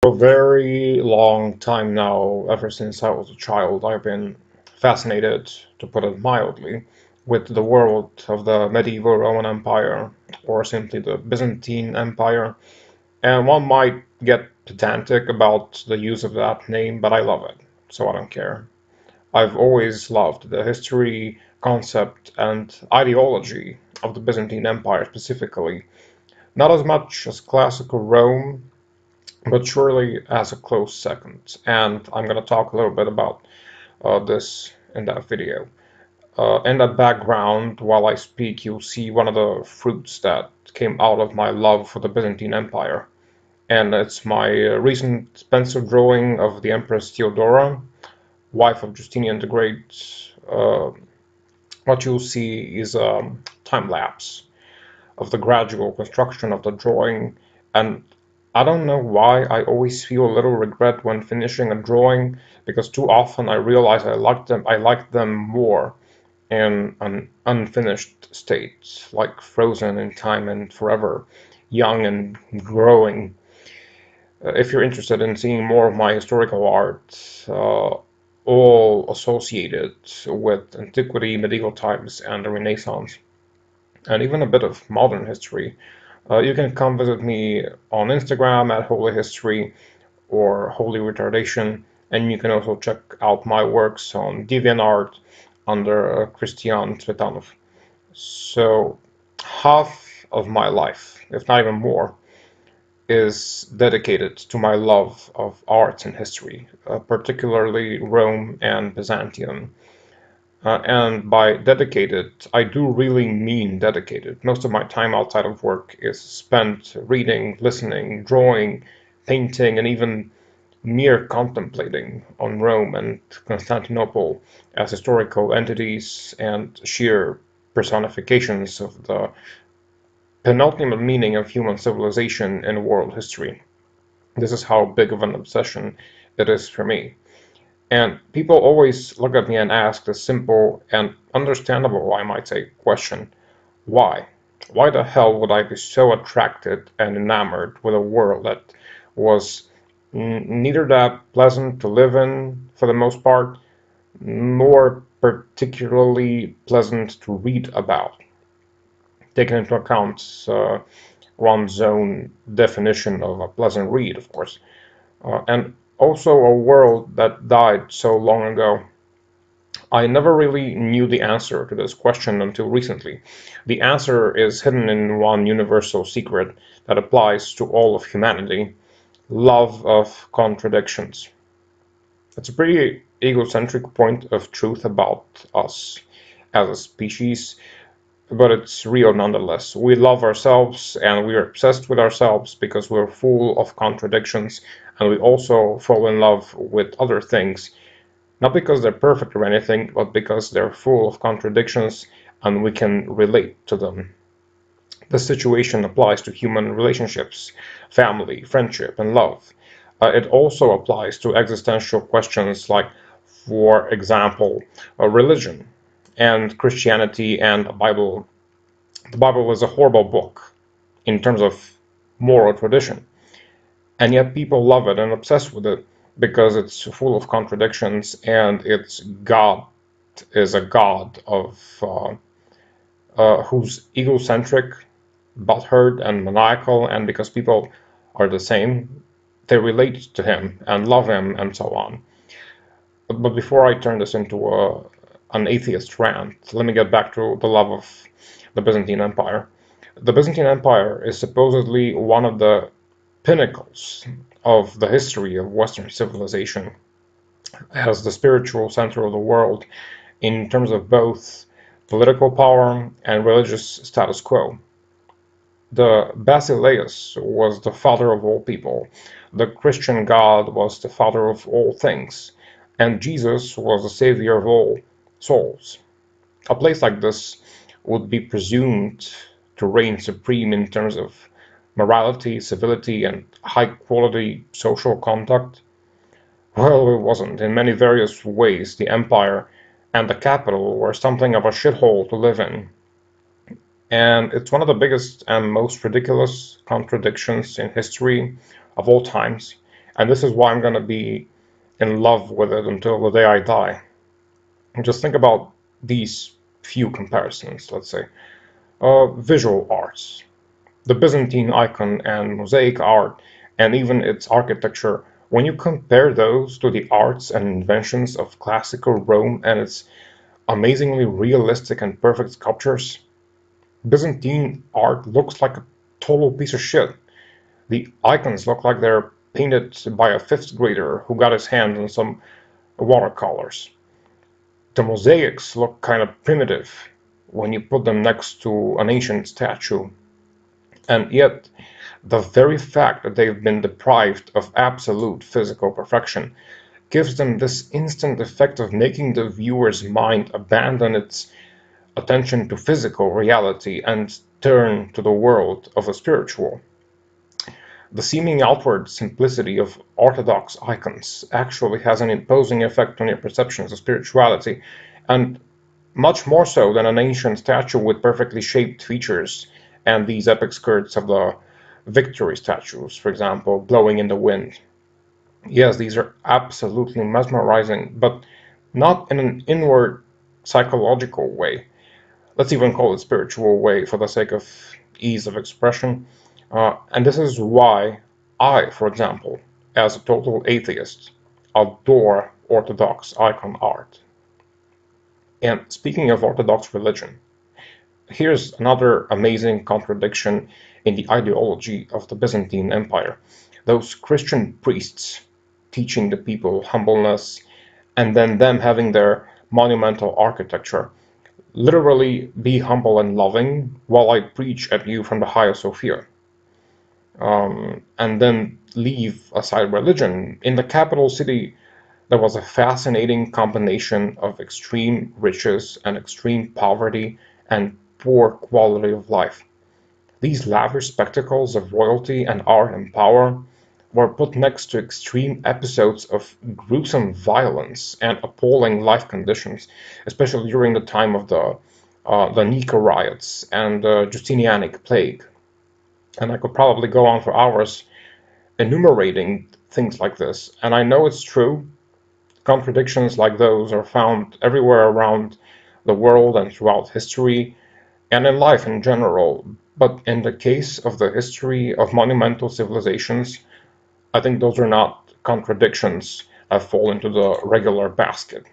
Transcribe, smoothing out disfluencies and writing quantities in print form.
For a very long time now, ever since I was a child, I've been fascinated, to put it mildly, with the world of the medieval Roman Empire, or simply the Byzantine Empire. And one might get pedantic about the use of that name, but I love it, so I don't care. I've always loved the history, concept, and ideology of the Byzantine Empire specifically, not as much as classical Rome, but surely as a close second. And I'm going to talk a little bit about this in that video. In the background, while I speak, you'll see one of the fruits that came out of my love for the Byzantine Empire. And it's my recent pencil drawing of the Empress Theodora, wife of Justinian the Great. What you'll see is a time lapse of the gradual construction of the drawing, and I don't know why I always feel a little regret when finishing a drawing, because too often I realize I like them more in an unfinished state, like frozen in time and forever, young and growing. If you're interested in seeing more of my historical art, all associated with antiquity, medieval times, and the Renaissance, and even a bit of modern history, you can come visit me on Instagram at Holy History or Holy Retardation, and you can also check out my works on DeviantArt under Christian Tsvetanov. So, half of my life, if not even more, is dedicated to my love of art and history, particularly Rome and Byzantium. And by dedicated, I do really mean dedicated. Most of my time outside of work is spent reading, listening, drawing, painting, and even mere contemplating on Rome and Constantinople as historical entities and sheer personifications of the penultimate meaning of human civilization in world history. This is how big of an obsession it is for me. And people always look at me and ask the simple and understandable, I might say, question: why? Why the hell would I be so attracted and enamored with a world that was neither that pleasant to live in for the most part, nor particularly pleasant to read about, taking into account one's own definition of a pleasant read, of course, and also a world that died so long ago? I never really knew the answer to this question until recently. The answer is hidden in one universal secret that applies to all of humanity: love of contradictions. It's a pretty egocentric point of truth about us as a species, but it's real nonetheless. We love ourselves and we're obsessed with ourselves because we're full of contradictions, and we also fall in love with other things, not because they're perfect or anything, but because they're full of contradictions and we can relate to them. This situation applies to human relationships, family, friendship, and love. It also applies to existential questions like, for example, religion and Christianity and the Bible. The Bible is a horrible book in terms of moral tradition, and yet people love it and obsess with it because it's full of contradictions, and its God is a God of who's egocentric, butthurt, and maniacal, and because people are the same, they relate to him and love him and so on. But before I turn this into an atheist rant, let me get back to the love of the Byzantine Empire. The Byzantine Empire is supposedly one of the pinnacles of the history of Western civilization, as the spiritual center of the world in terms of both political power and religious status quo. The Basileus was the father of all people, the Christian God was the father of all things, and Jesus was the savior of all souls. A place like this would be presumed to reign supreme in terms of morality, civility, and high-quality social conduct. Well, it wasn't. In many various ways, the empire and the capital were something of a shithole to live in. And it's one of the biggest and most ridiculous contradictions in history of all times. And this is why I'm going to be in love with it until the day I die. And just think about these few comparisons, let's say. Visual arts. The Byzantine icon and mosaic art, and even its architecture, when you compare those to the arts and inventions of classical Rome and its amazingly realistic and perfect sculptures, Byzantine art looks like a total piece of shit. The icons look like they're painted by a fifth grader who got his hands on some watercolors. The mosaics look kind of primitive when you put them next to an ancient statue, and yet the very fact that they've been deprived of absolute physical perfection gives them this instant effect of making the viewer's mind abandon its attention to physical reality and turn to the world of the spiritual. The seeming outward simplicity of orthodox icons actually has an imposing effect on your perceptions of spirituality, and much more so than an ancient statue with perfectly shaped features and these epic skirts of the victory statues, for example, blowing in the wind. Yes, these are absolutely mesmerizing, but not in an inward psychological way. Let's even call it spiritual way for the sake of ease of expression. And this is why I, for example, as a total atheist, adore Orthodox icon art. And speaking of Orthodox religion, here's another amazing contradiction in the ideology of the Byzantine Empire. Those Christian priests teaching the people humbleness, and then them having their monumental architecture. Literally, be humble and loving while I preach at you from the Hagia Sophia. And then leave aside religion. In the capital city, there was a fascinating combination of extreme riches and extreme poverty and poor quality of life. These lavish spectacles of royalty and art and power were put next to extreme episodes of gruesome violence and appalling life conditions, especially during the time of the Nika riots and the Justinianic plague. And I could probably go on for hours enumerating things like this. And I know it's true. Contradictions like those are found everywhere around the world and throughout history and in life in general. But in the case of the history of monumental civilizations, I think those are not contradictions that fall into the regular basket.